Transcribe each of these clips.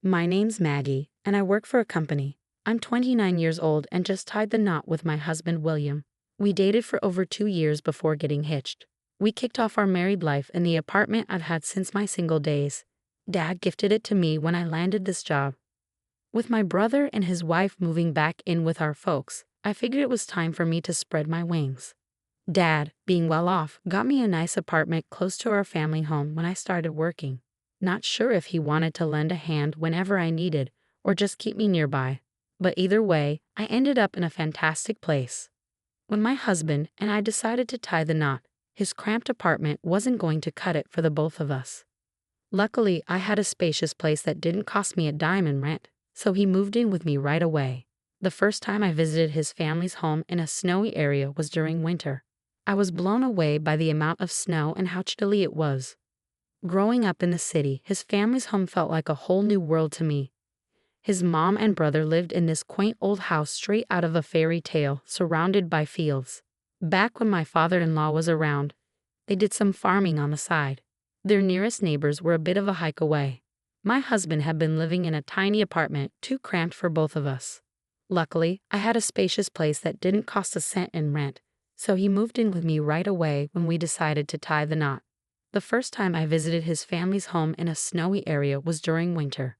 My name's Maggie, and I work for a company. I'm 29 years old and just tied the knot with my husband William. We dated for over 2 years before getting hitched. We kicked off our married life in the apartment I've had since my single days. Dad gifted it to me when I landed this job. With my brother and his wife moving back in with our folks, I figured it was time for me to spread my wings. Dad, being well off, got me a nice apartment close to our family home when I started working. Not sure if he wanted to lend a hand whenever I needed, or just keep me nearby. But either way, I ended up in a fantastic place. When my husband and I decided to tie the knot, his cramped apartment wasn't going to cut it for the both of us. Luckily, I had a spacious place that didn't cost me a dime in rent, so he moved in with me right away. The first time I visited his family's home in a snowy area was during winter. I was blown away by the amount of snow and how chilly it was. Growing up in the city, his family's home felt like a whole new world to me. His mom and brother lived in this quaint old house straight out of a fairy tale, surrounded by fields. Back when my father-in-law was around, they did some farming on the side. Their nearest neighbors were a bit of a hike away. My husband had been living in a tiny apartment, too cramped for both of us. Luckily, I had a spacious place that didn't cost a cent in rent, so he moved in with me right away when we decided to tie the knot. The first time I visited his family's home in a snowy area was during winter.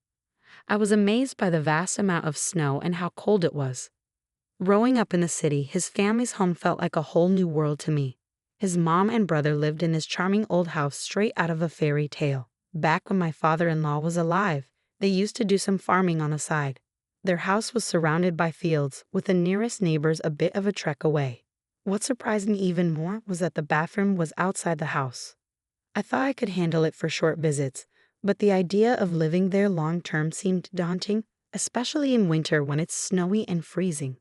I was amazed by the vast amount of snow and how cold it was. Growing up in the city, his family's home felt like a whole new world to me. His mom and brother lived in this charming old house straight out of a fairy tale. Back when my father-in-law was alive, they used to do some farming on the side. Their house was surrounded by fields, with the nearest neighbors a bit of a trek away. What surprised me even more was that the bathroom was outside the house. I thought I could handle it for short visits, but the idea of living there long-term seemed daunting, especially in winter when it's snowy and freezing.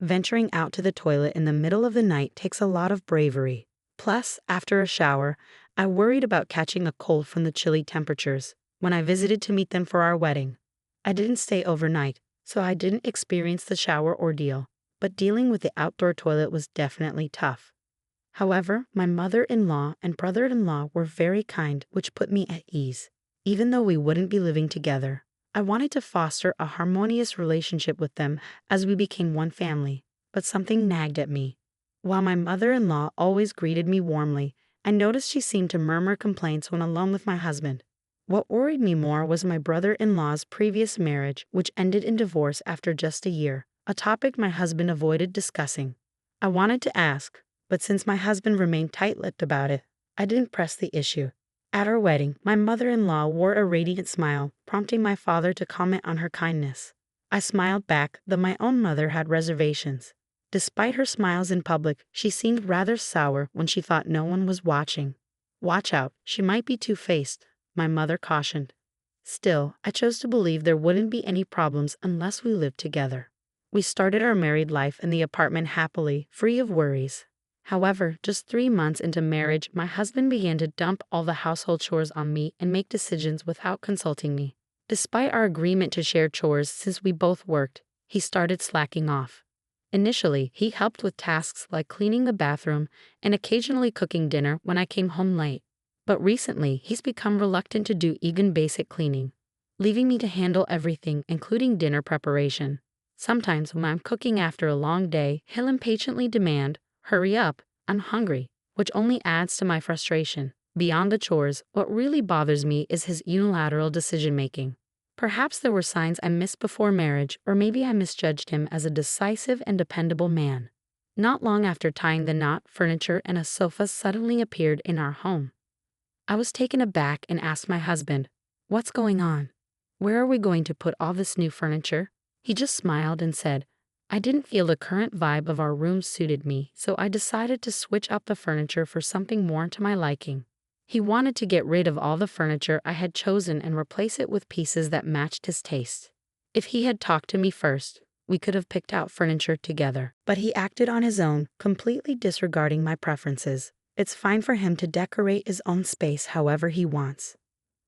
Venturing out to the toilet in the middle of the night takes a lot of bravery. Plus, after a shower, I worried about catching a cold from the chilly temperatures. When I visited to meet them for our wedding, I didn't stay overnight, so I didn't experience the shower ordeal, but dealing with the outdoor toilet was definitely tough. However, my mother-in-law and brother-in-law were very kind, which put me at ease. Even though we wouldn't be living together, I wanted to foster a harmonious relationship with them as we became one family, but something nagged at me. While my mother-in-law always greeted me warmly, I noticed she seemed to murmur complaints when alone with my husband. What worried me more was my brother-in-law's previous marriage, which ended in divorce after just a year, a topic my husband avoided discussing. I wanted to ask, but since my husband remained tight-lipped about it, I didn't press the issue. At our wedding, my mother-in-law wore a radiant smile, prompting my father to comment on her kindness. I smiled back, though my own mother had reservations. Despite her smiles in public, she seemed rather sour when she thought no one was watching. "Watch out, she might be two-faced," my mother cautioned. Still, I chose to believe there wouldn't be any problems unless we lived together. We started our married life in the apartment happily, free of worries. However, just 3 months into marriage, my husband began to dump all the household chores on me and make decisions without consulting me. Despite our agreement to share chores since we both worked, he started slacking off. Initially, he helped with tasks like cleaning the bathroom and occasionally cooking dinner when I came home late. But recently, he's become reluctant to do even basic cleaning, leaving me to handle everything, including dinner preparation. Sometimes when I'm cooking after a long day, he'll impatiently demand, "Hurry up, I'm hungry," which only adds to my frustration. Beyond the chores, what really bothers me is his unilateral decision-making. Perhaps there were signs I missed before marriage, or maybe I misjudged him as a decisive and dependable man. Not long after tying the knot, furniture and a sofa suddenly appeared in our home. I was taken aback and asked my husband, "What's going on? Where are we going to put all this new furniture?" He just smiled and said, "I didn't feel the current vibe of our room suited me, so I decided to switch up the furniture for something more to my liking." He wanted to get rid of all the furniture I had chosen and replace it with pieces that matched his taste. If he had talked to me first, we could have picked out furniture together. But he acted on his own, completely disregarding my preferences. It's fine for him to decorate his own space however he wants.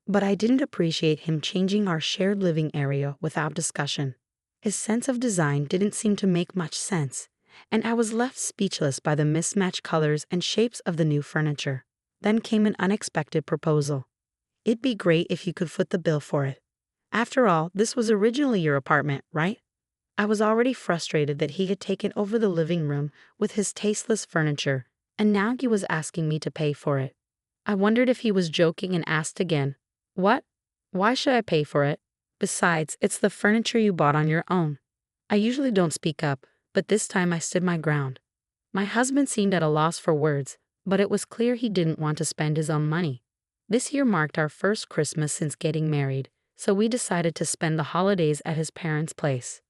But I didn't appreciate him changing our shared living area without discussion. His sense of design didn't seem to make much sense, and I was left speechless by the mismatched colors and shapes of the new furniture. Then came an unexpected proposal. "It'd be great if you could foot the bill for it." After all, this was originally your apartment, right? I was already frustrated that he had taken over the living room with his tasteless furniture, and now he was asking me to pay for it. I wondered if he was joking and asked again, "What? Why should I pay for it? Besides, it's the furniture you bought on your own." I usually don't speak up, but this time I stood my ground. My husband seemed at a loss for words, but it was clear he didn't want to spend his own money. This year marked our first Christmas since getting married, so we decided to spend the holidays at his parents' place.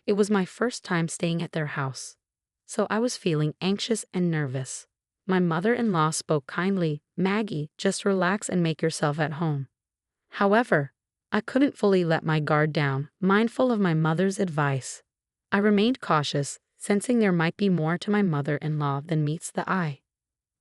It was my first time staying at their house, so I was feeling anxious and nervous. My mother-in-law spoke kindly, "Maggie, just relax and make yourself at home." However, I couldn't fully let my guard down, mindful of my mother's advice. I remained cautious, sensing there might be more to my mother-in-law than meets the eye.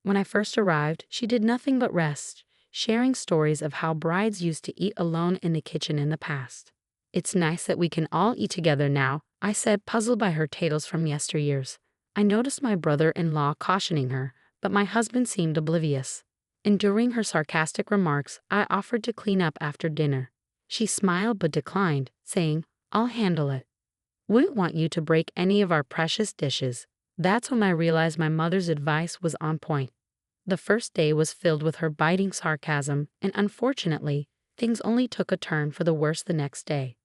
When I first arrived, she did nothing but rest, sharing stories of how brides used to eat alone in the kitchen in the past. "It's nice that we can all eat together now," I said, puzzled by her tales from yesteryears. I noticed my brother-in-law cautioning her, but my husband seemed oblivious. Enduring her sarcastic remarks, I offered to clean up after dinner. She smiled but declined, saying, "I'll handle it. Wouldn't want you to break any of our precious dishes." That's when I realized my mother's advice was on point. The first day was filled with her biting sarcasm, and unfortunately, things only took a turn for the worse the next day.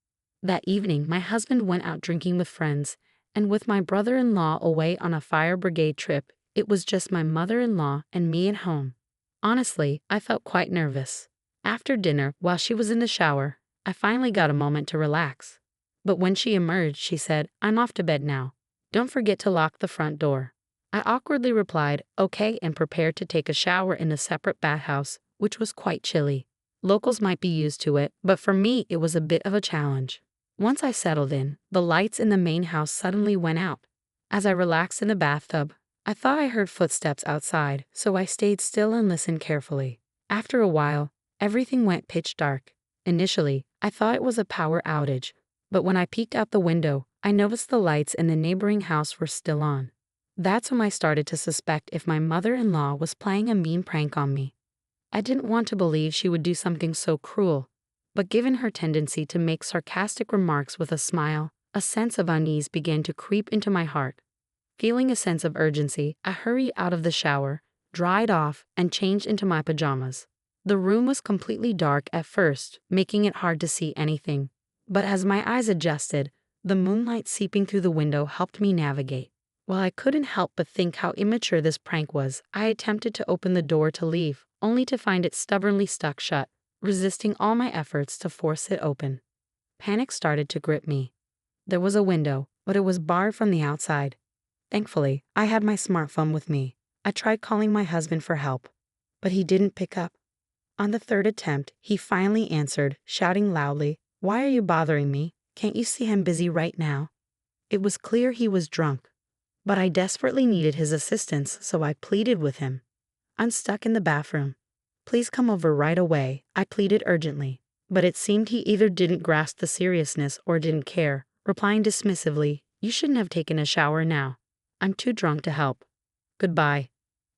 That evening, my husband went out drinking with friends, and with my brother-in-law away on a fire brigade trip, it was just my mother-in-law and me at home. Honestly, I felt quite nervous. After dinner, while she was in the shower, I finally got a moment to relax. But when she emerged, she said, "I'm off to bed now. Don't forget to lock the front door." I awkwardly replied, "Okay," and prepared to take a shower in a separate bathhouse, which was quite chilly. Locals might be used to it, but for me it was a bit of a challenge. Once I settled in, the lights in the main house suddenly went out. As I relaxed in the bathtub, I thought I heard footsteps outside, so I stayed still and listened carefully. After a while, everything went pitch dark. Initially, I thought it was a power outage, but when I peeked out the window, I noticed the lights in the neighboring house were still on. That's when I started to suspect if my mother-in-law was playing a mean prank on me. I didn't want to believe she would do something so cruel, but given her tendency to make sarcastic remarks with a smile, a sense of unease began to creep into my heart. Feeling a sense of urgency, I hurried out of the shower, dried off, and changed into my pajamas. The room was completely dark at first, making it hard to see anything. But as my eyes adjusted, the moonlight seeping through the window helped me navigate. While I couldn't help but think how immature this prank was, I attempted to open the door to leave, only to find it stubbornly stuck shut, resisting all my efforts to force it open. Panic started to grip me. There was a window, but it was barred from the outside. Thankfully, I had my smartphone with me. I tried calling my husband for help, but he didn't pick up. On the third attempt, he finally answered, shouting loudly, "Why are you bothering me? Can't you see I'm busy right now?" It was clear he was drunk, but I desperately needed his assistance, so I pleaded with him. "I'm stuck in the bathroom. Please come over right away," I pleaded urgently. But it seemed he either didn't grasp the seriousness or didn't care, replying dismissively, "You shouldn't have taken a shower now. I'm too drunk to help. Goodbye."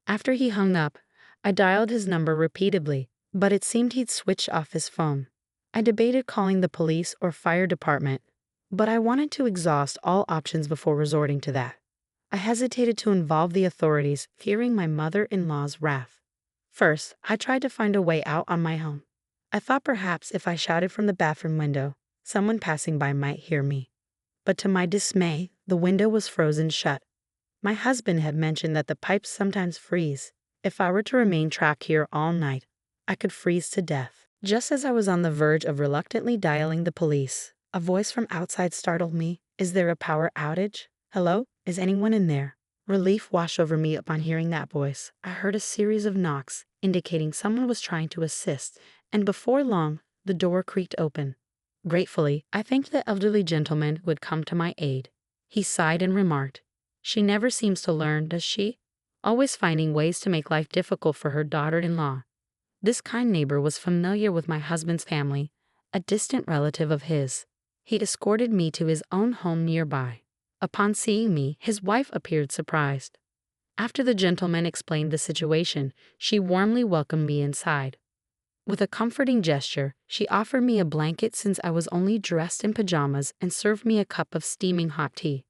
After he hung up, I dialed his number repeatedly, but it seemed he'd switched off his phone. I debated calling the police or fire department, but I wanted to exhaust all options before resorting to that. I hesitated to involve the authorities, fearing my mother-in-law's wrath. First, I tried to find a way out on my own. I thought perhaps if I shouted from the bathroom window, someone passing by might hear me. But to my dismay, the window was frozen shut. My husband had mentioned that the pipes sometimes freeze. If I were to remain trapped here all night, I could freeze to death. Just as I was on the verge of reluctantly dialing the police, a voice from outside startled me. "Is there a power outage? Hello? Is anyone in there?" Relief washed over me upon hearing that voice. I heard a series of knocks, indicating someone was trying to assist, and before long, the door creaked open. Gratefully, I thanked the elderly gentleman who had come to my aid. He sighed and remarked, "She never seems to learn, does she? Always finding ways to make life difficult for her daughter-in-law." This kind neighbor was familiar with my husband's family, a distant relative of his. He escorted me to his own home nearby. Upon seeing me, his wife appeared surprised. After the gentleman explained the situation, she warmly welcomed me inside. With a comforting gesture, she offered me a blanket since I was only dressed in pajamas and served me a cup of steaming hot tea.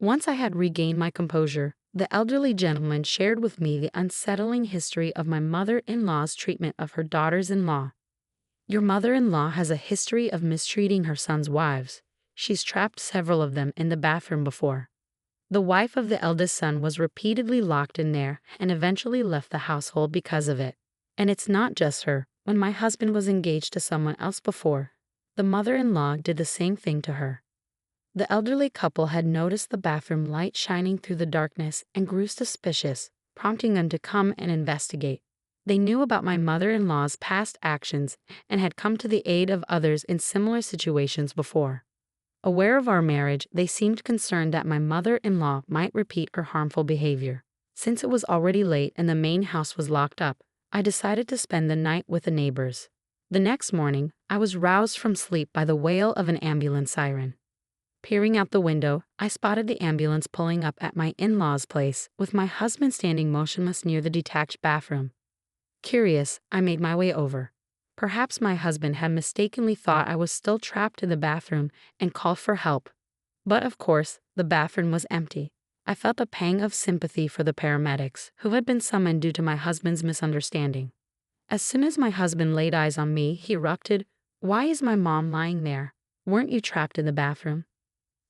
Once I had regained my composure, the elderly gentleman shared with me the unsettling history of my mother-in-law's treatment of her daughters-in-law. Your mother-in-law has a history of mistreating her son's wives. She's trapped several of them in the bathroom before. The wife of the eldest son was repeatedly locked in there and eventually left the household because of it. And it's not just her. When my husband was engaged to someone else before, the mother-in-law did the same thing to her. The elderly couple had noticed the bathroom light shining through the darkness and grew suspicious, prompting them to come and investigate. They knew about my mother-in-law's past actions and had come to the aid of others in similar situations before. Aware of our marriage, they seemed concerned that my mother-in-law might repeat her harmful behavior. Since it was already late and the main house was locked up, I decided to spend the night with the neighbors. The next morning, I was roused from sleep by the wail of an ambulance siren. Peering out the window, I spotted the ambulance pulling up at my in-laws' place, with my husband standing motionless near the detached bathroom. Curious, I made my way over. Perhaps my husband had mistakenly thought I was still trapped in the bathroom and called for help. But of course, the bathroom was empty. I felt a pang of sympathy for the paramedics, who had been summoned due to my husband's misunderstanding. As soon as my husband laid eyes on me, he erupted, "Why is my mom lying there? Weren't you trapped in the bathroom?"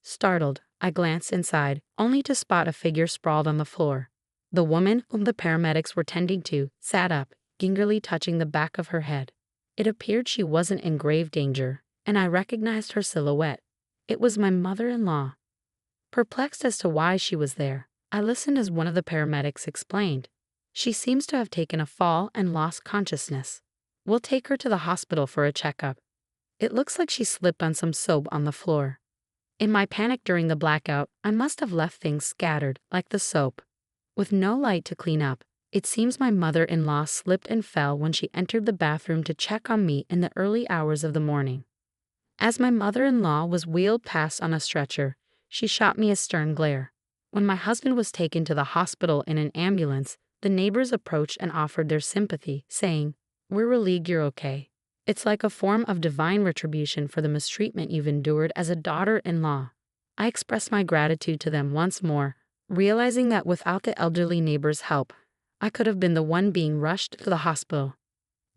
Startled, I glanced inside, only to spot a figure sprawled on the floor. The woman whom the paramedics were tending to sat up, gingerly touching the back of her head. It appeared she wasn't in grave danger, and I recognized her silhouette. It was my mother-in-law. Perplexed as to why she was there, I listened as one of the paramedics explained. She seems to have taken a fall and lost consciousness. We'll take her to the hospital for a checkup. It looks like she slipped on some soap on the floor. In my panic during the blackout, I must have left things scattered, like the soap. With no light to clean up, it seems my mother-in-law slipped and fell when she entered the bathroom to check on me in the early hours of the morning. As my mother-in-law was wheeled past on a stretcher, she shot me a stern glare. When my husband was taken to the hospital in an ambulance, the neighbors approached and offered their sympathy, saying, "We're relieved you're okay. It's like a form of divine retribution for the mistreatment you've endured as a daughter-in-law." I expressed my gratitude to them once more, realizing that without the elderly neighbor's help, I could have been the one being rushed to the hospital.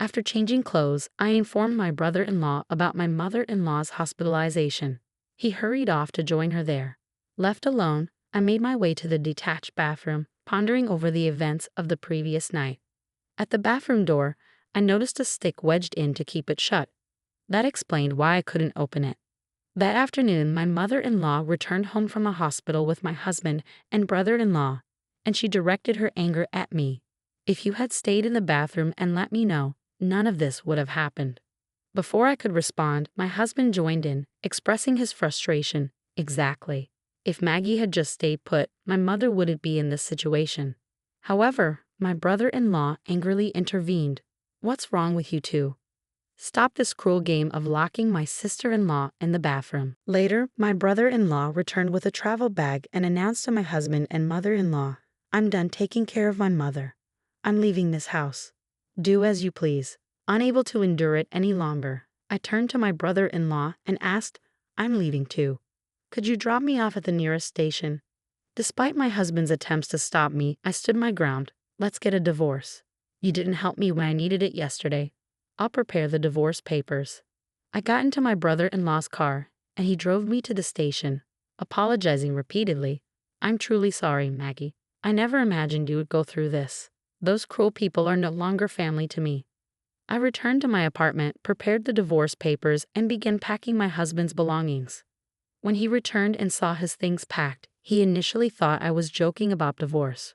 After changing clothes, I informed my brother-in-law about my mother-in-law's hospitalization. He hurried off to join her there. Left alone, I made my way to the detached bathroom, pondering over the events of the previous night. At the bathroom door, I noticed a stick wedged in to keep it shut. That explained why I couldn't open it. That afternoon, my mother-in-law returned home from the hospital with my husband and brother-in-law, and she directed her anger at me. "If you had stayed in the bathroom and let me know, none of this would have happened." Before I could respond, my husband joined in, expressing his frustration. Exactly. If Maggie had just stayed put, my mother wouldn't be in this situation. However, my brother-in-law angrily intervened. "What's wrong with you two? Stop this cruel game of locking my sister-in-law in the bathroom." Later, my brother-in-law returned with a travel bag and announced to my husband and mother-in-law, "I'm done taking care of my mother. I'm leaving this house. Do as you please." Unable to endure it any longer, I turned to my brother-in-law and asked, "I'm leaving too. Could you drop me off at the nearest station?" Despite my husband's attempts to stop me, I stood my ground. "Let's get a divorce. You didn't help me when I needed it yesterday. I'll prepare the divorce papers." I got into my brother-in-law's car, and he drove me to the station, apologizing repeatedly. "I'm truly sorry, Maggie. I never imagined you would go through this. Those cruel people are no longer family to me." I returned to my apartment, prepared the divorce papers, and began packing my husband's belongings. When he returned and saw his things packed, he initially thought I was joking about divorce.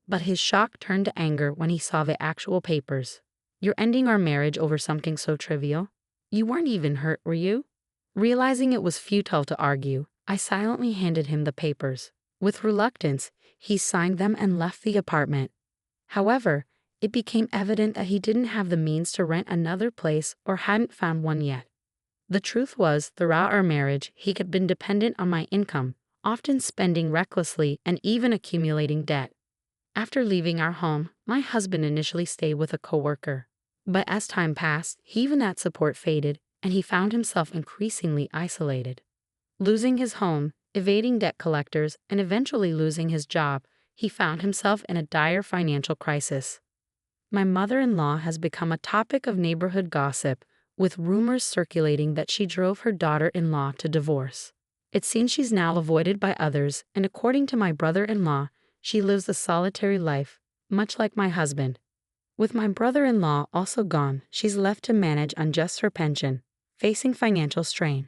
But his shock turned to anger when he saw the actual papers. "You're ending our marriage over something so trivial? You weren't even hurt, were you?" Realizing it was futile to argue, I silently handed him the papers. With reluctance, he signed them and left the apartment. However, it became evident that he didn't have the means to rent another place or hadn't found one yet. The truth was, throughout our marriage, he had been dependent on my income, often spending recklessly and even accumulating debt. After leaving our home, my husband initially stayed with a coworker. But as time passed, even that support faded, and he found himself increasingly isolated. Losing his home, evading debt collectors, and eventually losing his job, he found himself in a dire financial crisis. My mother-in-law has become a topic of neighborhood gossip, with rumors circulating that she drove her daughter-in-law to divorce. It seems she's now avoided by others, and according to my brother-in-law, she lives a solitary life, much like my husband. With my brother-in-law also gone, she's left to manage on just her pension, facing financial strain.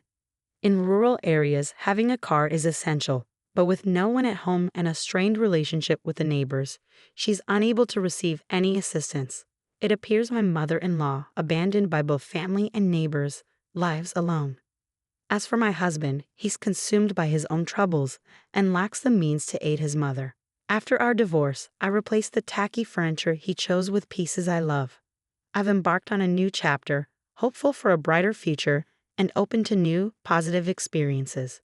In rural areas, having a car is essential, but with no one at home and a strained relationship with the neighbors, she's unable to receive any assistance. It appears my mother-in-law, abandoned by both family and neighbors, lives alone. As for my husband, he's consumed by his own troubles and lacks the means to aid his mother. After our divorce, I replaced the tacky furniture he chose with pieces I love. I've embarked on a new chapter, hopeful for a brighter future and open to new, positive experiences.